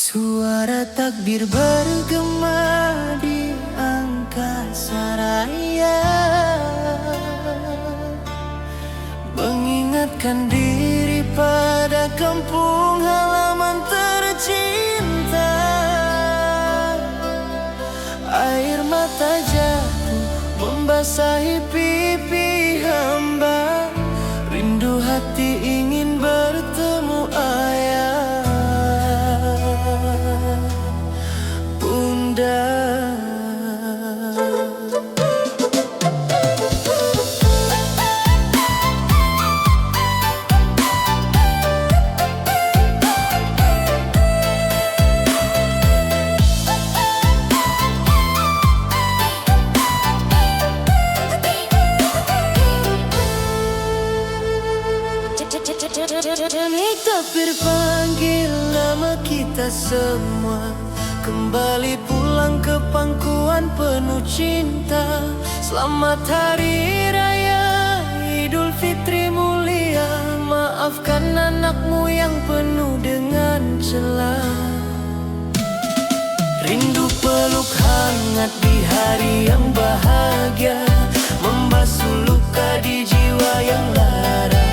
Suara takbir bergema di angkasa raya, mengingatkan diri pada kampung halaman tercinta. Air mata jatuh membasahi pipi hamba, rindu hati ingin bertemu ayah. Demi takbir panggil nama kita semua, kembali pulang ke pangkuan penuh cinta. Selamat Hari Raya Idul Fitri mulia, maafkan anakmu yang penuh dengan celah. Rindu peluk hangat di hari yang bahagia, membasuh luka di jiwa yang lara.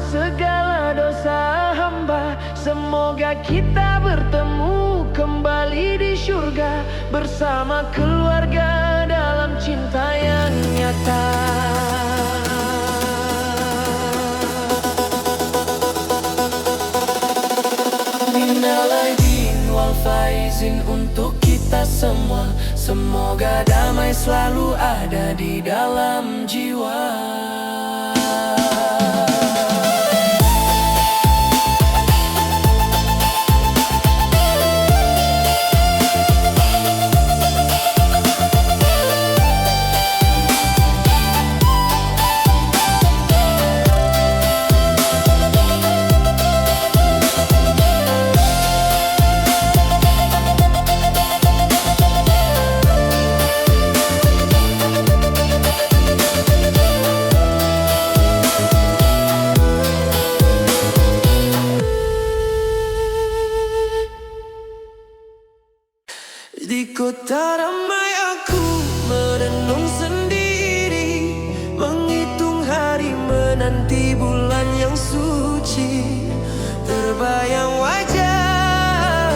Segala dosa hamba, semoga kita bertemu kembali di surga, bersama keluarga dalam cinta yang nyata. Minal aidin wal faizin untuk kita semua, semoga damai selalu ada di dalam jiwa. Di kota ramai aku merenung sendiri, menghitung hari menanti bulan yang suci. Terbayang wajah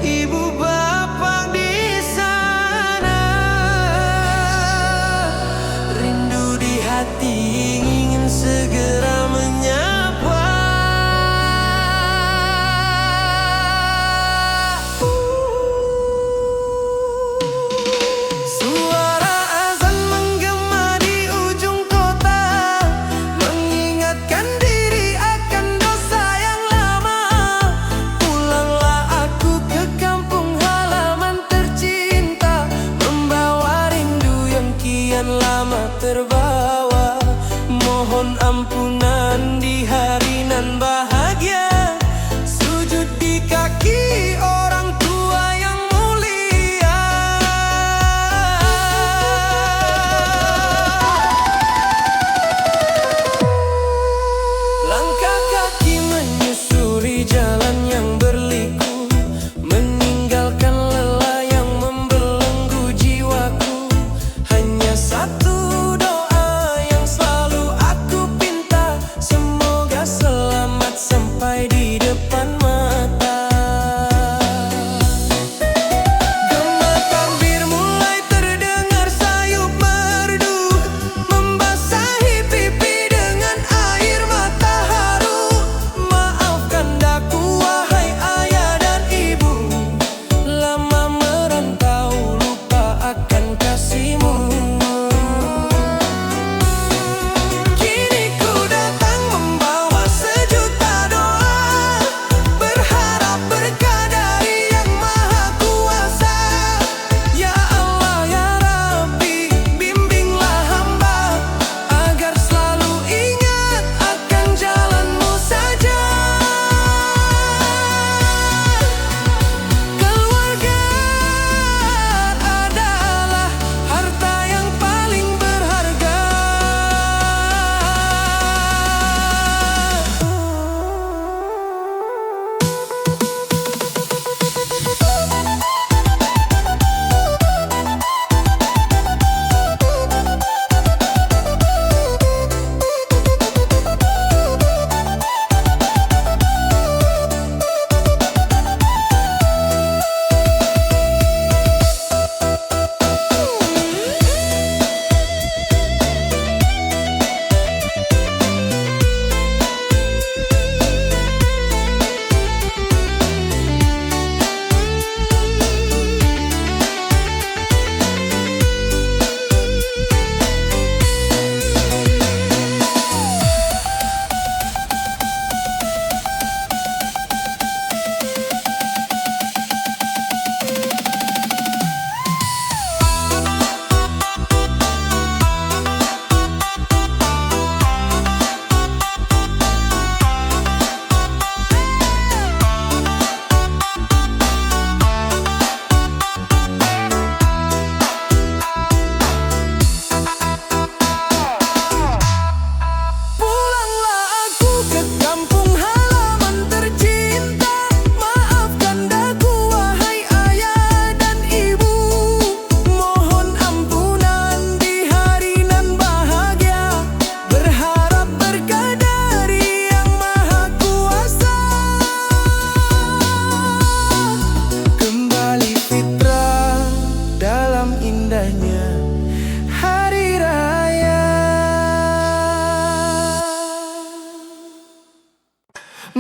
ibu bapak di sana, rindu di hati ingin segera menyapa.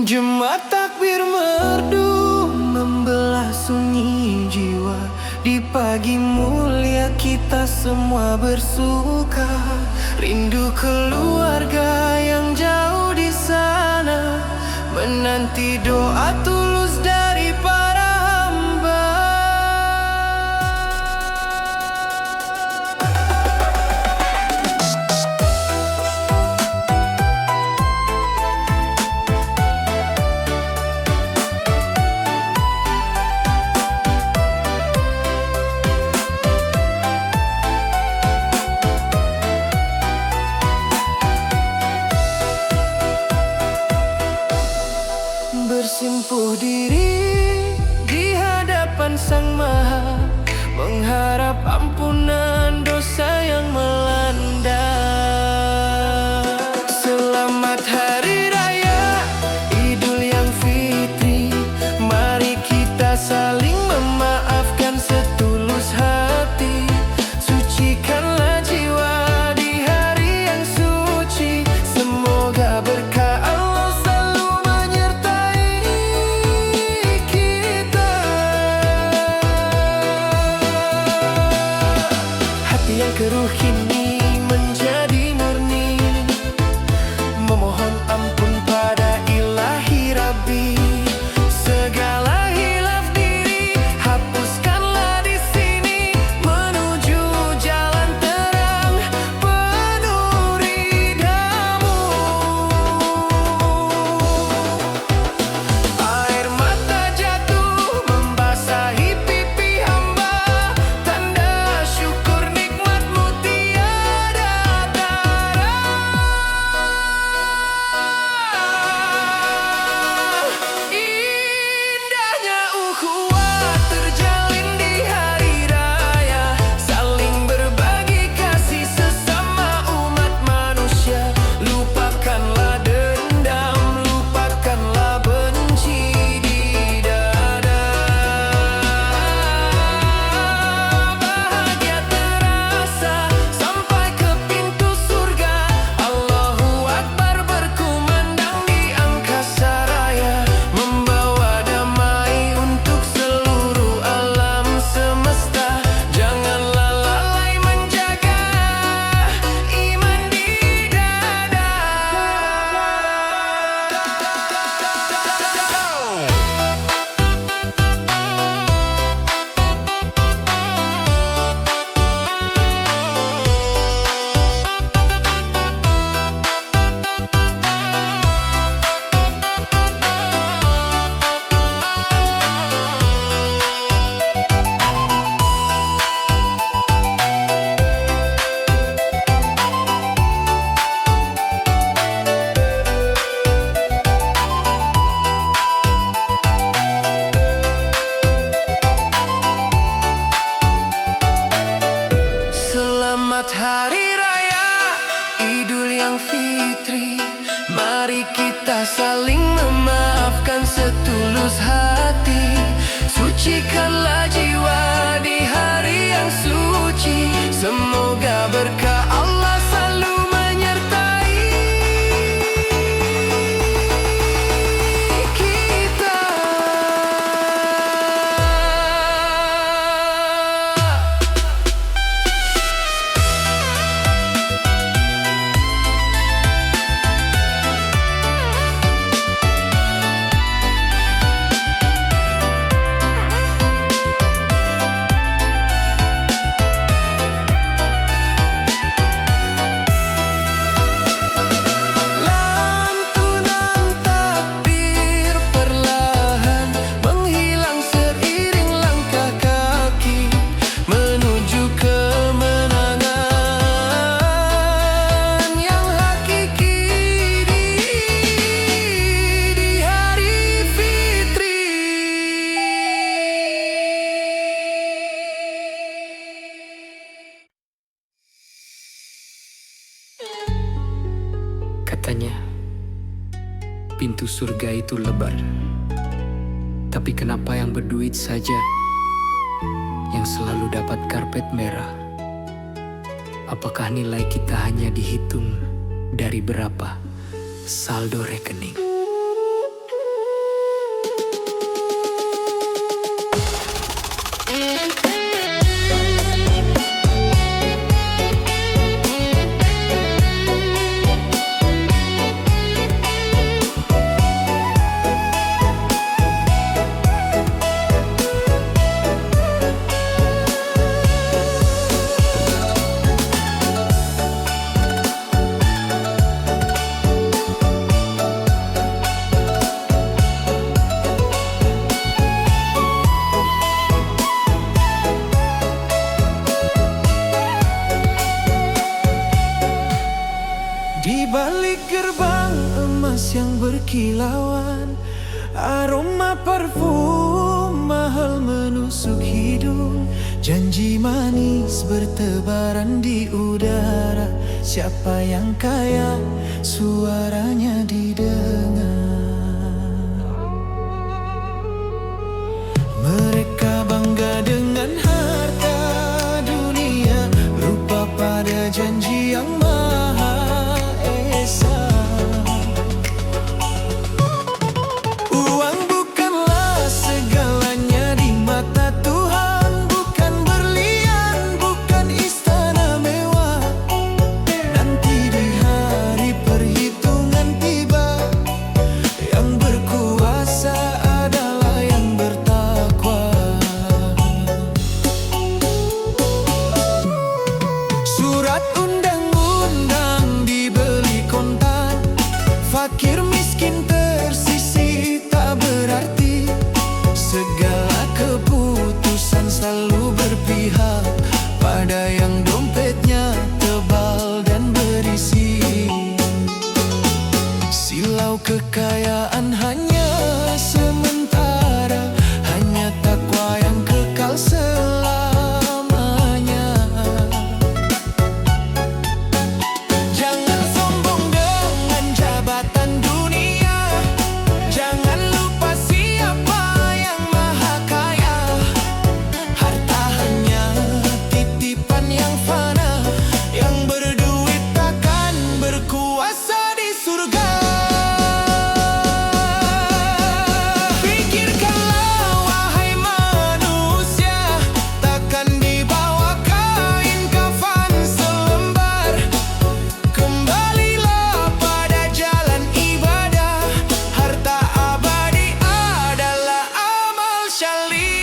Jemaat takbir merdu membelah sunyi jiwa. Di pagi mulia kita semua bersuka. Rindu keluarga yang jauh di sana, menanti doa tulus dari para hamba. Bersimpuh diri di hadapan Sang Maha, mengharap ampunan dosa yang melanda. Selamat Hari Raya Idul yang Fitri, mari kita saling memaafkan setulus hati. Sucikanlah jiwa di hari yang suci, semoga berkah Allah selalu menyertai kita. Hati yang keruh kini menjadi murni, memohon ampun pada Ilahi Rabbi. Segala hilaf diri hapuskanlah di sini, menuju jalan terang penuh ridha-Mu. Air mata jatuh membasahi pipi hamba, tanda syukur nikmat-Mu tiada tara. Indahnya ukhuwah terjalin di hari raya, saling berbagi kasih sesama umat manusia. Lupakanlah dendam, lupakanlah benci di dada. Bahagia terasa sampai ke pintu surga. Allahu Akbar berkumandang di angkasa raya, membawa damai untuk seluruh alam semesta. Janganlah lalai menjaga iman di dada. Selamat Hari Raya Idul yang Fitri, mari kita saling memaafkan setulus hati. Sucikanlah jiwa di hari yang suci, semoga berkah Allah selalu menyertai kita. Katanya, pintu surga itu lebar. Tapi kenapa yang berduit saja yang selalu dapat karpet merah? Apakah nilai kita hanya dihitung dari berapa saldo rekening? Di balik gerbang emas yang berkilauan, aroma parfum mahal menusuk hidung. Janji manis bertebaran di udara. Siapa yang kaya suaranya didengar? Mereka bangga dengan harta dunia, lupa pada janji yang maha esa. Uang bukanlah segalanya di mata Tuhan, bukan berlian, bukan istana mewah. Nanti di hari perhitungan tiba, yang berkuasa adalah yang bertakwa. Surat undang-undang dibeli kontan, fakir miskin tersisih tak berarti. Segala keputusan selalu berpihak pada yang dompetnya tebal dan berisi. Silau kekayaan hanya sementara, hanya takwa yang kekal selamanya. Jangan sombong dengan jabatan dunia, jangan lupa siapa yang maha kaya. Harta hanya titipan yang fana, yang berduit takkan berkuasa di surga. Pikirkanlah wahai manusia, takkan dibawa kain kafan selembar. Kembalilah pada jalan ibadah, harta abadi adalah amal syalih.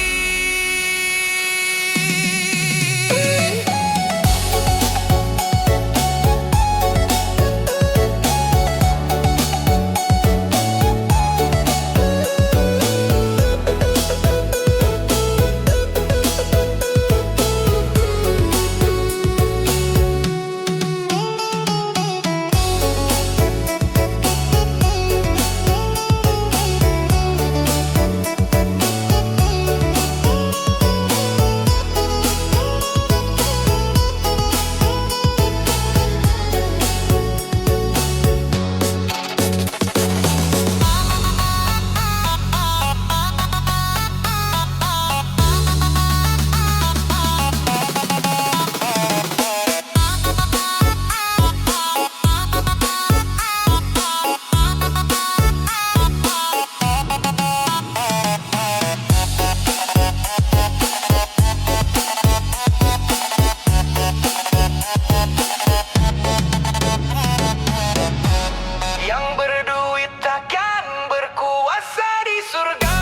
Yang berduit takkan berkuasa di surga.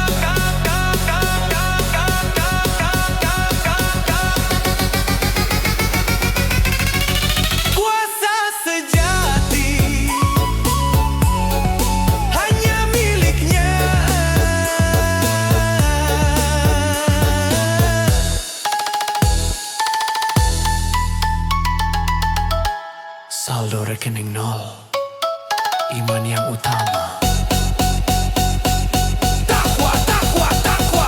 Kuasa sejati hanya miliknya. Saldo rekening nol, iman yang utama. Takwa, takwa, takwa.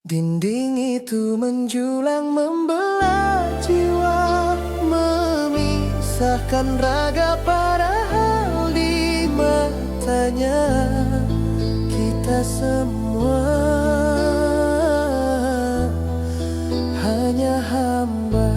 Dinding itu menjulang membelah jiwa, memisahkan raga padahal di matanya kita semua hanya hamba.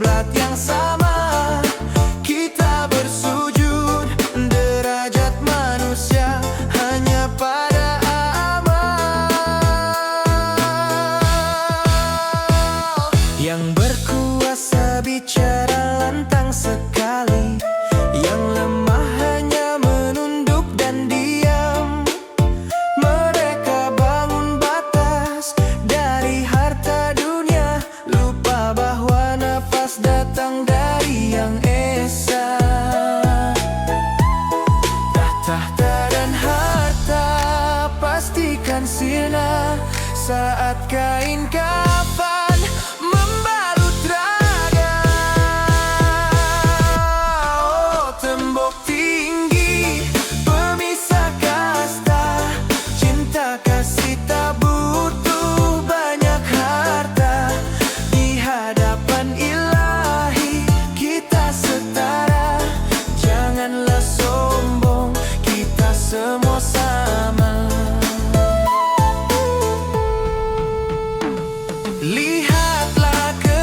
kiblat yang sama. Kita bersujud, derajat manusia hanya pada amal. Yang berkuasa bicara lantang sekali, yang lemah hanya menunduk dan diam. Mereka bangun batas dari harta dunia, lupa bahwa nafas datang dari Yang Esa. Tahta dan harta pastikan sirna saat kain kafan membalut raga. Oh, tembok tinggi pemisah kasta, cinta kasih tak butuh banyak harta. Di hadapan Ilahi kita setara, janganlah sombong, kita semua sama. Lihatlah ke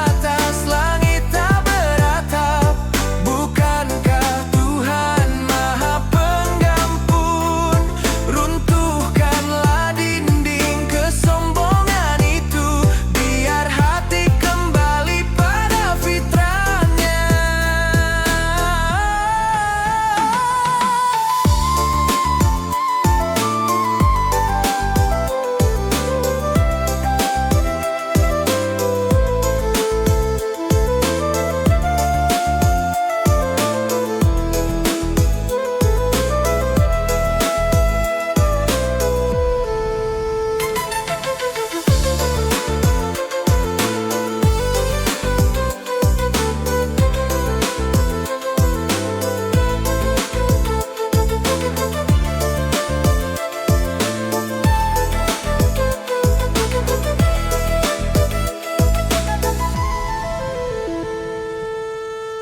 atas, langit tak beratap. Bukankah Tuhan Maha Pengampun? Runtuhkanlah dinding kesombongan itu, biar hati kembali pada fitrahnya.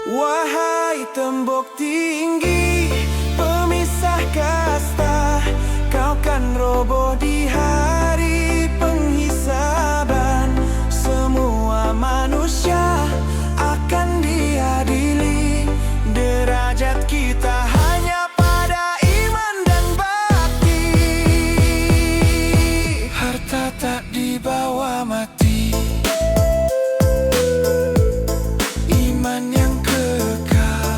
Wahai tembok tinggi pemisah kasta, kau kan roboh di hari penghisaban. Semua manusia akan diadili, derajat kita hanya pada iman dan bakti. Harta tak dibawa mati, iman yang kekal.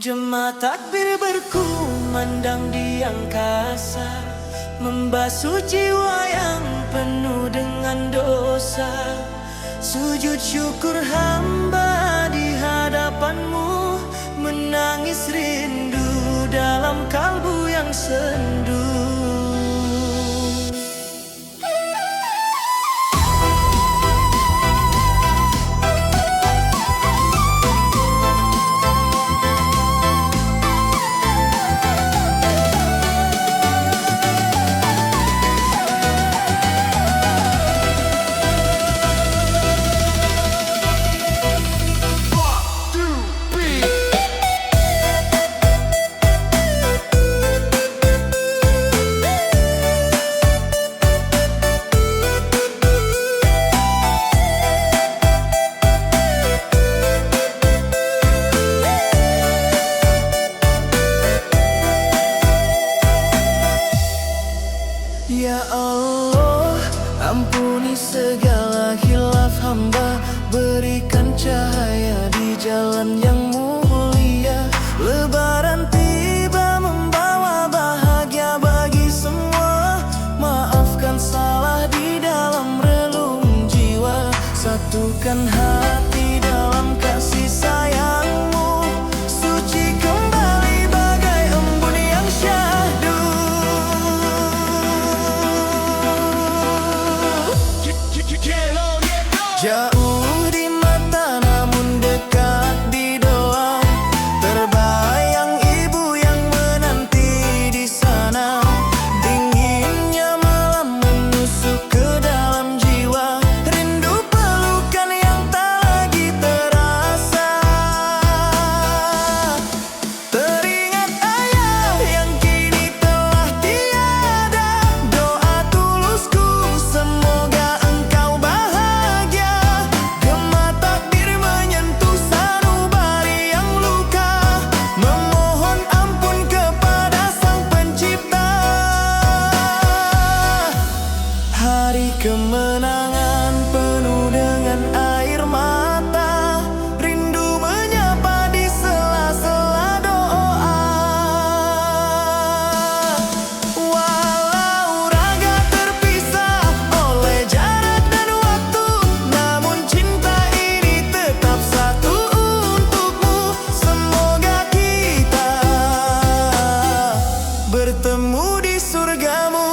Jemaah takbir berkumandang di angkasa, membasuh jiwa yang penuh dengan dosa. Sujud syukur hamba di hadapanmu, menangis rindu dalam kalbu yang sendu. Ya Allah, ampuni segala khilaf hamba, berikan cahaya di jalan yang mulia. Lebaran tiba membawa bahagia bagi semua, maafkan salah di dalam relung jiwa. Satukan hati dalam kasih sayangmu, suci kembali bagai embun yang syahdu. Jauh di mata namun dekat di doa, terbayang ibu yang menanti di sana. Dinginnya malam menusuk ke dalam jiwa, rindu pelukan yang tak lagi terasa. Teringat ayah yang kini telah tiada, doa tulusku semoga engkau bahagia. Gema takbir menyentuh sanubari yang luka, memohon ampun kepada Sang Pencipta. Hari kemenangan penuh dengan air mata, rindu menyapa di sela-sela doa. Walau raga terpisah oleh jarak dan waktu, namun cinta ini tetap satu untukmu. Semoga kita bertemu di surgamu.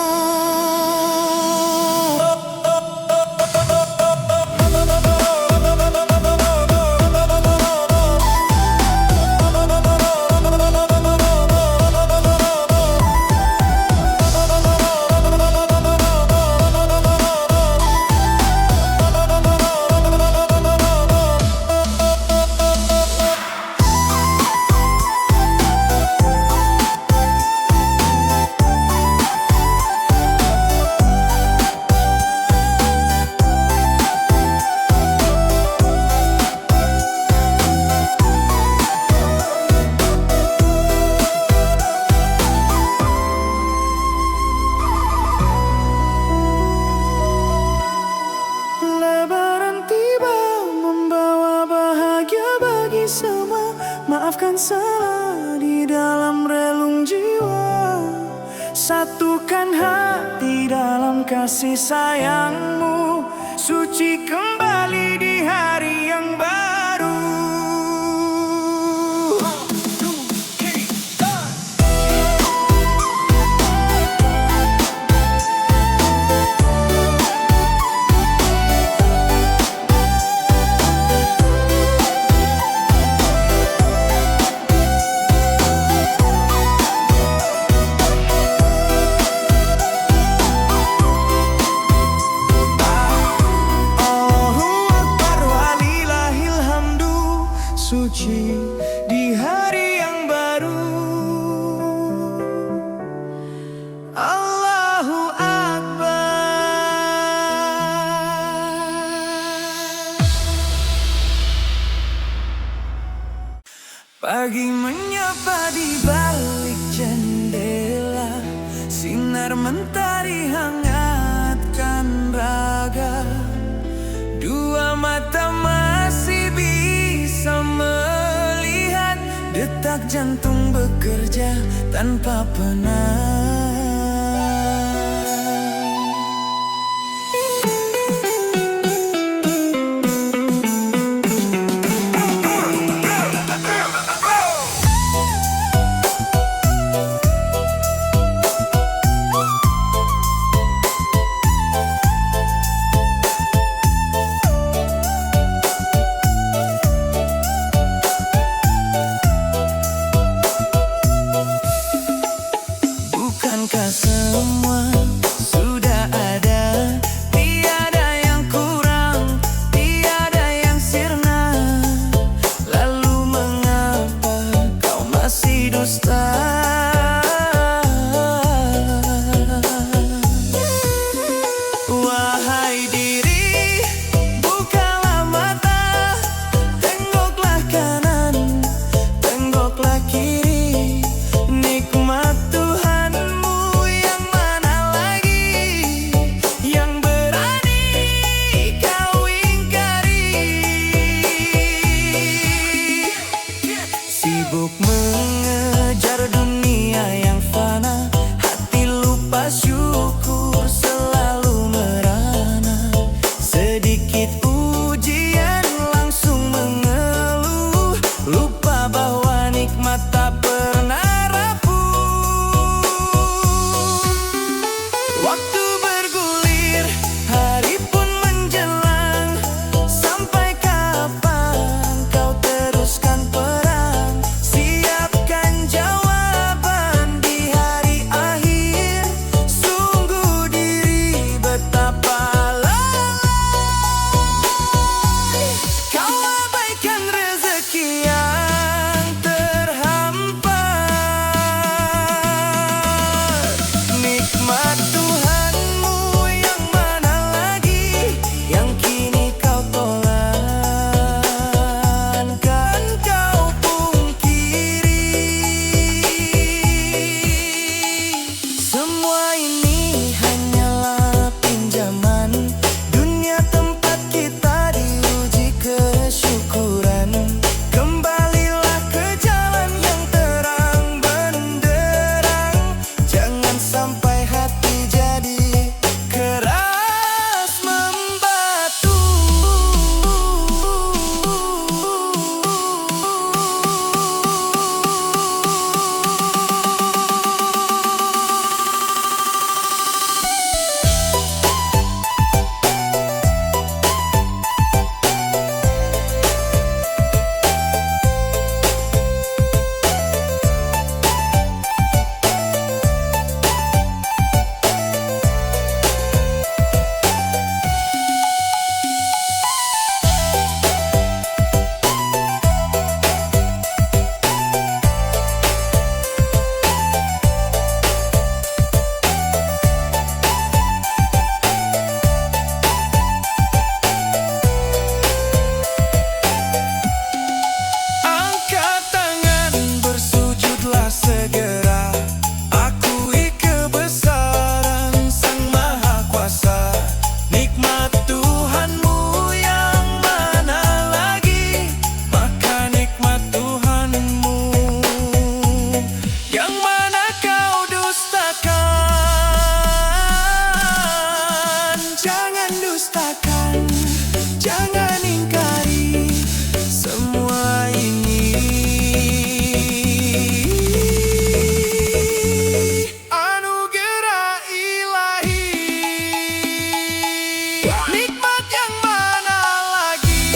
Lebaran tiba membawa bahagia bagi semua, maafkan salah di dalam relung jiwa. Satukan hati dalam kasih sayangmu, suci kembali di hari yang baru. Suci di hari yang baru. Allahu Akbar. Pagi menyapa di balik jendela, sinar mentari hangatkan raga. Dua mata masih bisa melihat detak detak jantung bekerja tanpa penat. Bukankah semua sudah ada? Tiada yang kurang, tiada yang sirna. Lalu mengapa kau masih dusta? Wahai diri, bukalah mata, tengoklah kanan, tengoklah kiri. Nikmat Tuhanmu yang mana lagi, yang berani kau ingkari. Sibuk mengejar dunia yang fana, hati lupa syukur selalu merana. Sedikit ujian langsung mengeluh, lupa bahwa nikmat tak pernah rapuh. Waktu bergulir, hari pun menjelang. Sampai kapan kau teruskan perang? Siapkan jawaban di hari akhir. Sungguh diri betapa lalai, kau abaikan rezeki yang terhampat. Nikmat Tuhanmu yang mana lagi, yang kini kau tolan, kan kau pungkiri. Semua ini hanyalah pinjaman, dunia tempat kita diuji kesyukuran. Kembalilah ke jalan yang terang benderang, jangan sampai hati jadi keras membatu. Angkat tangan, bersujudlah segera. Akui kebesaran Sang Maha Kuasa. Nikmat Tuhanmu yang mana lagi, maka nikmat Tuhanmu yang mana kau dustakan. Jangan dustakan, jangan ingkari semua ini. Anugerah ilahi, nikmat yang mana lagi.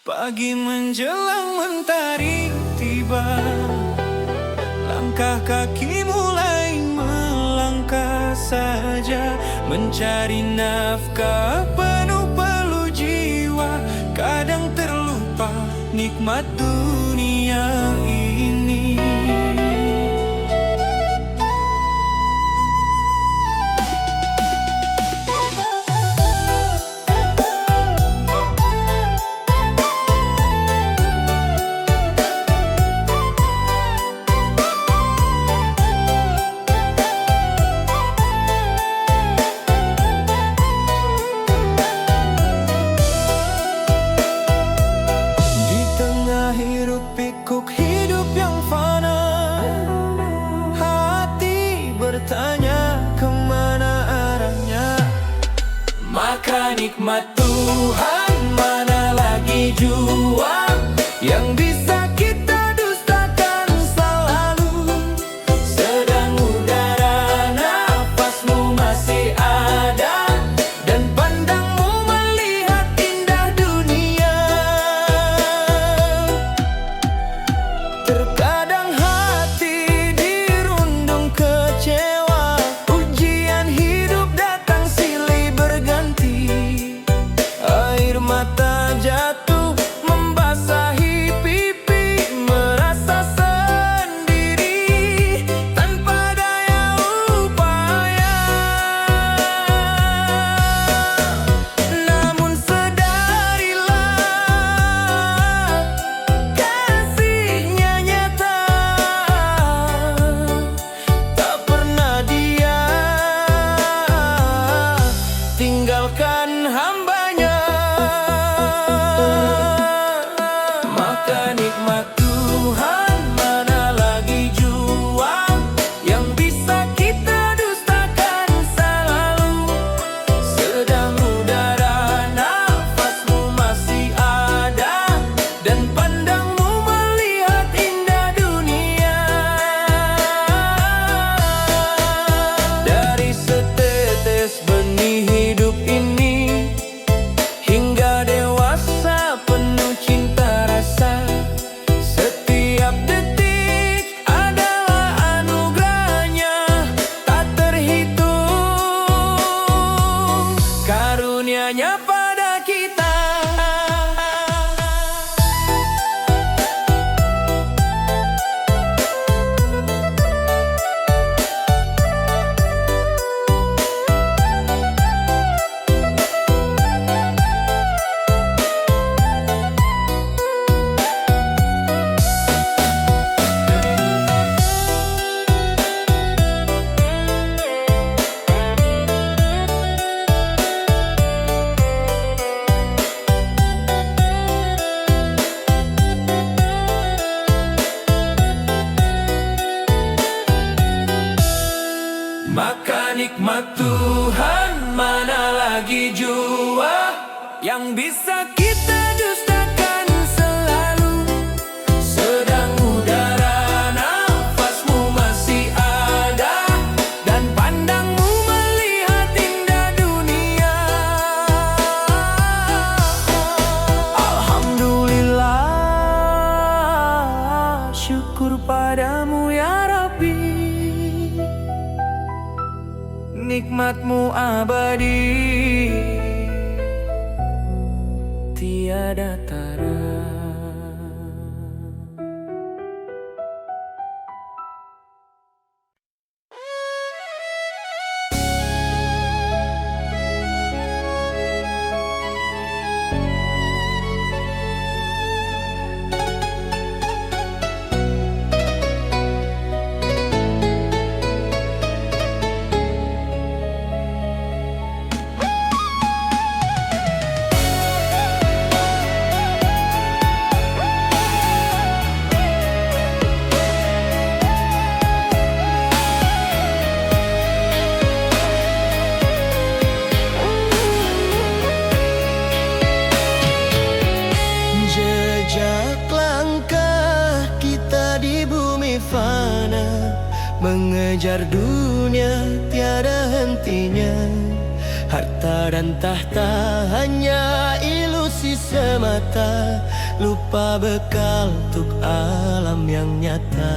Pagi menjelang mentari tiba, langkah kaki mulai melangkah saja, mencari nafkah penuh peluh jiwa. Kadang terlupa nikmat dunia ini. nikmat Tuhan, mana lagi jua yang bisa kita dustakan selalu. Sedang udara nafasmu masih ada, dan pandangmu melihat indah dunia. Terkadang hati dirundung kecewa, ujian hidup datang silih berganti. Air mata jatuh membasahi pipi, merasa sendiri tanpa daya upaya. Namun sadarilah, kasihnya nyata, tak pernah dia tinggalkan hambanya. Maka nikmat Tuhan, mana lagi jua yang bisa kita dustakan selalu. Sedang udara nafasmu masih ada, dan pandangmu melihat indah dunia. Dari setetes benih hidup ini hingga dewasa penuh cinta rasa, setiap detik adalah anugerahnya tak terhitung, karunia-Nya pada kita. Maka nikmat Tuhan, mana lagi jua yang bisa kita dustakan selalu. Sedang udara nafasmu masih ada, dan pandangmu melihat indah dunia. Alhamdulillah, syukur padamu ya Rabbi, nikmatmu abadi, tiada tara. Jejak langkah kita di bumi fana, mengejar dunia tiada hentinya. Harta dan tahta hanya ilusi semata, lupa bekal untuk alam yang nyata.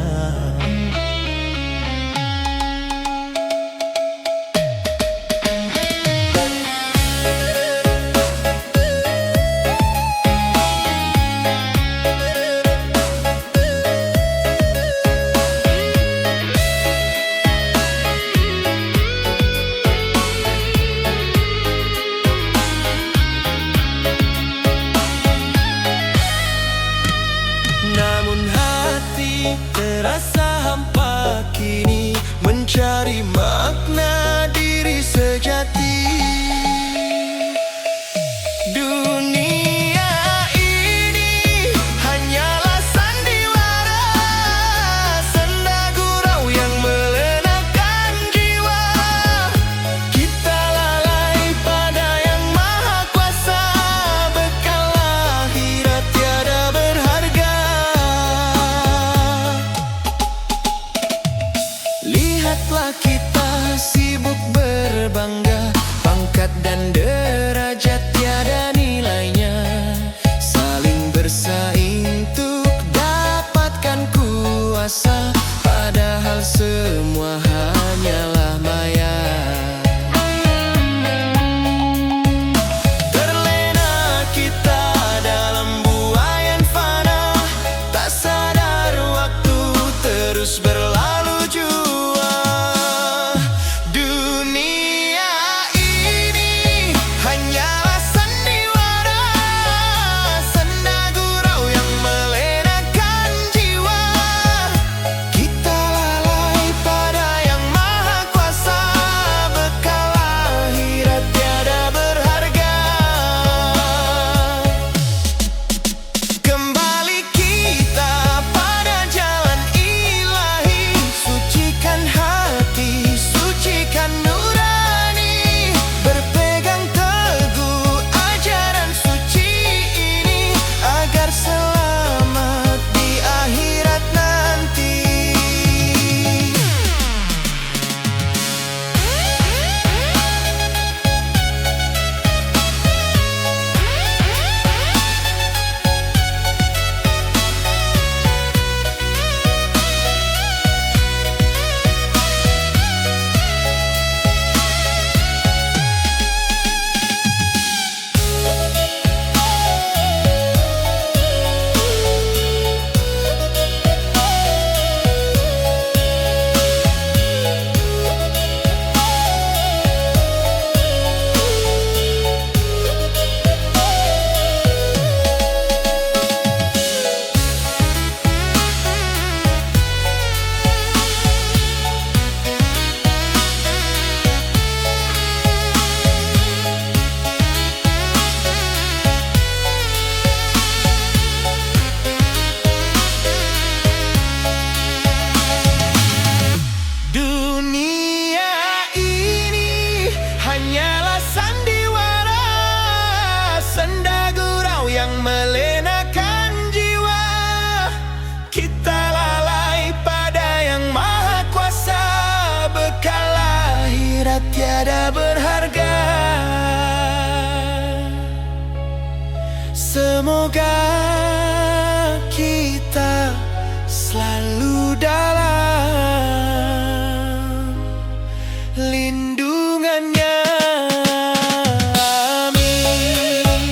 Namun hati terasa berbangga. Pangkat dan derajat tiada nilainya, saling bersaing untuk dapatkan kuasa, padahal semua hanyalah maya. Terlena kita dalam buayan fana, tak sadar waktu terus berlalu jua. Dunia ini hanyalah sandiwara, senda gurau yang melenakan jiwa. Kita lalai pada yang maha kuasa, bekal akhirat tiada berharga. Kembali kita pada jalan ilahi, sucikan hati, sucikan nurani, berpegang teguh ajaran suci ini, agar selamat di akhirat nanti. Dunia ini hanyalah sandiwara, senda gurau yang melenakan jiwa. Kita lalai pada yang maha kuasa, bekal akhirat tiada berharga. Semoga kita selalu dalam lindungannya. Amin.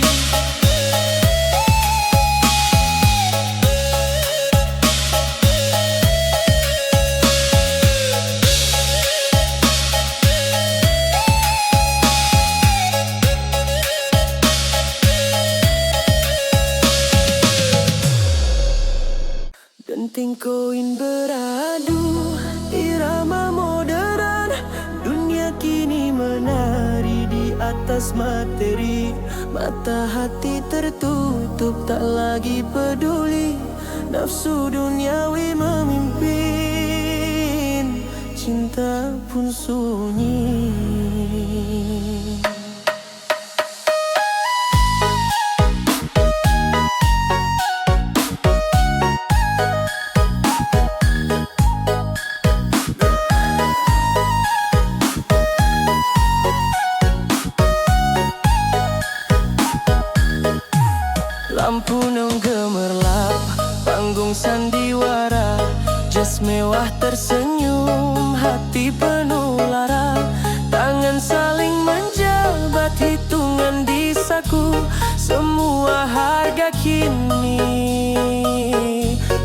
Denting koin beradu, irama modern, dunia kini menari di atas materi. Mata hati tertutup, tak lagi peduli, nafsu duniawi memimpin, cinta pun sunyi. Lampu neon gemerlap, panggung sandiwara, jas mewah tersenyum, hati penuh lara. Tangan saling menjabat, hitungan di saku, semua harga kini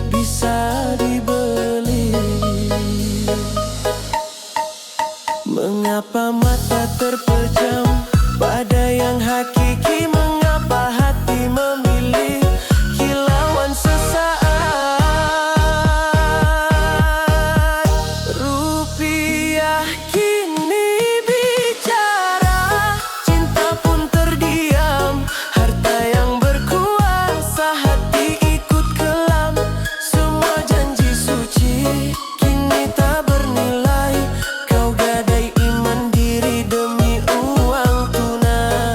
bisa dibeli. Mengapa mata terpejam pada yang hakiki, mengapa hati memilih kilauan sesaat. Rupiah kini bicara, cinta pun terdiam, harta yang berkuasa, hati ikut kelam. Semua janji suci kini tak bernilai, kau gadai iman diri demi uang tunai.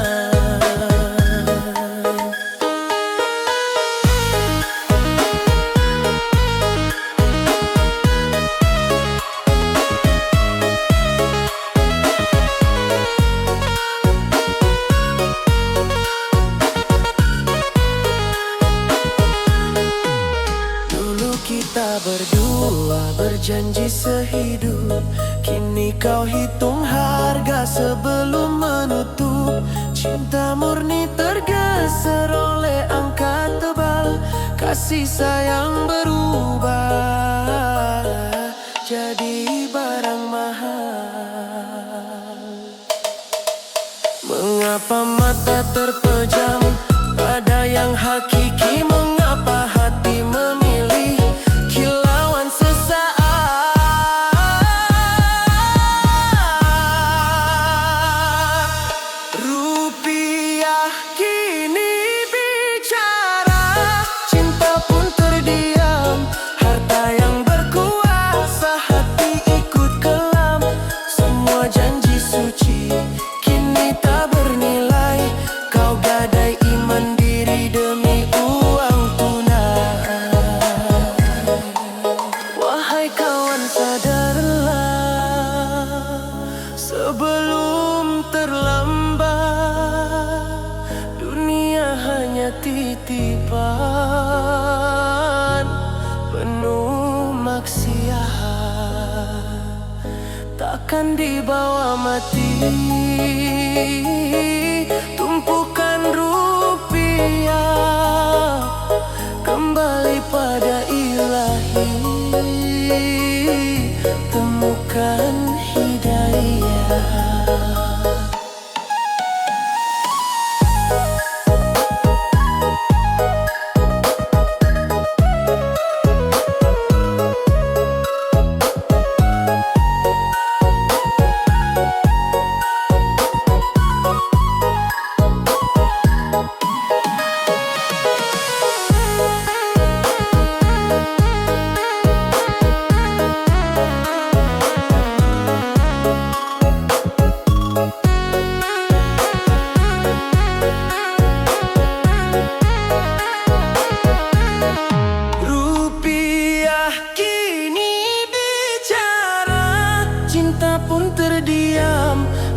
Kini kau hitung harga sebelum menutup. Cinta murni tergeser oleh angka tebal. Kasih sayang berubah jadi barang mahal. Mengapa mata terpejam pada yang hakiki? Mengapa hati memilih kilauan sesaat? Rupiah kini bicara, cinta pun terdiam. Harta yang berkuasa, hati ikut kelam. Semua janji suci kini tak bernilai. Kau gadai iman diri demi uang tunai. Wahai kawan, sadarlah sebelum terlambat. Dunia hanya titipan penuh maksiat, takkan dibawa mati. Tumpukan rupiah kembali pada ilahi. Temukan hidayah.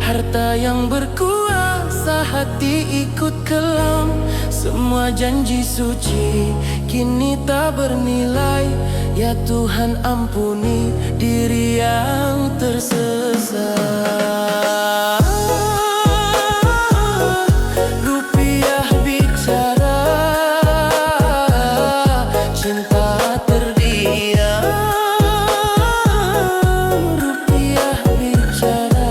Harta yang berkuasa, hati ikut kelam. Semua janji suci kini tak bernilai. Ya Tuhan, ampuni diri yang tersesat. Rupiah bicara, cinta terdiam. Rupiah bicara.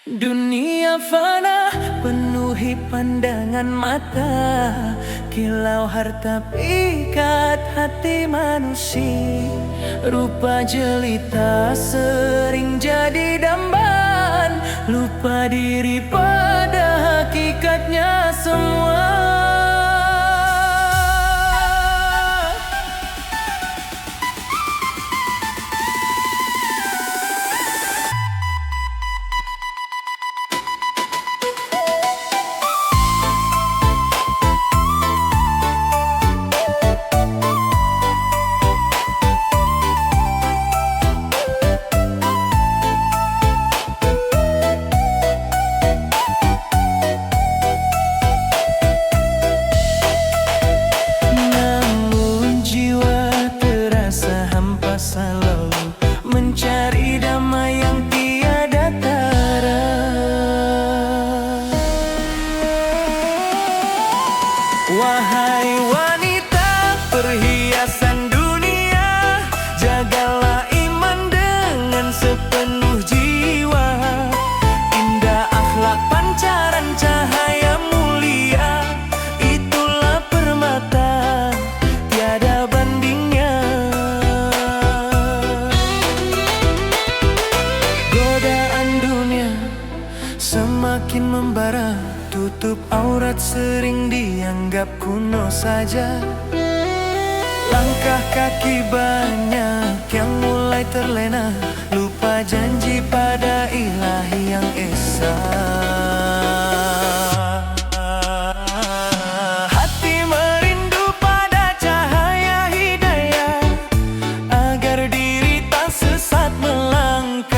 Dunia fana penuhi pandangan mata. Kilau harta pikat hati manusia. Rupa jelita sering jadi dambaan. Lupa diri pada hakikatnya semua. Selalu mencari damai yang tiada tara. Wahai wanita perhiasan dunia, jagalah iman dengan sepenuh jiwa. Indah akhlak pancaran cahaya mulia, itulah permata tiada bandingnya. Semakin membara, tutup aurat sering dianggap kuno saja. Langkah kaki banyak yang mulai terlena, lupa janji pada ilahi yang esa. Hati merindu pada cahaya hidayah, agar diri tak sesat melangkah.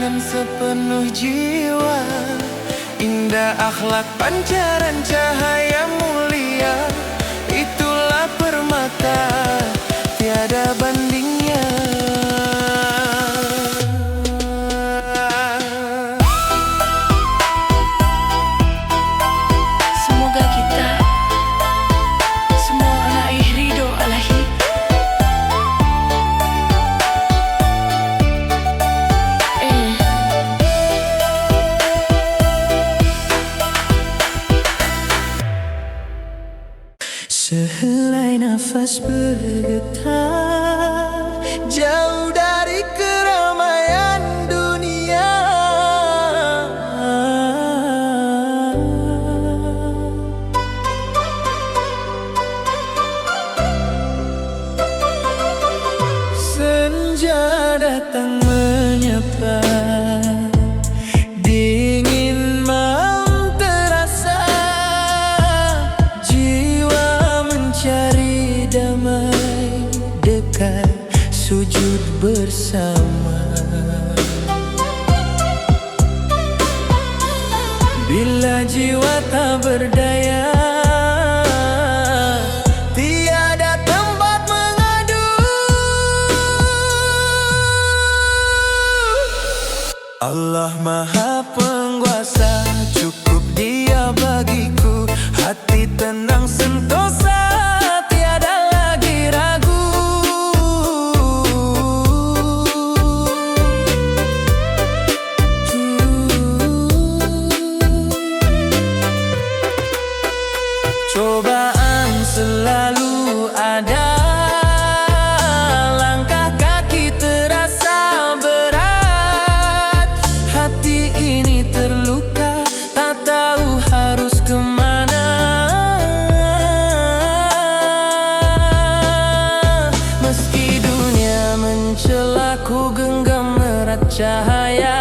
dengan sepenuh jiwa. Indah akhlak pancaran cahaya mulia, itulah permata tiada bandingnya. Semoga kita semua alaih ridho alahi. Sehelai nafas bergetar, jauh dari keramaian dunia. Senja datang menyapa, dingin malam terasa, jiwa mencari damai, dekat sujud bersama. Bila jiwa tak berdaya, tiada tempat mengadu. Allah Maha Penguasa, cukup Dia bagiku. Hati tenang sentosa, tiada lagi ragu. Cobaan selalu ada, langkah kaki terasa berat. Hati ini terluka, tak tahu harus kemana. Meski dunia mencela, ku genggam erat cahaya.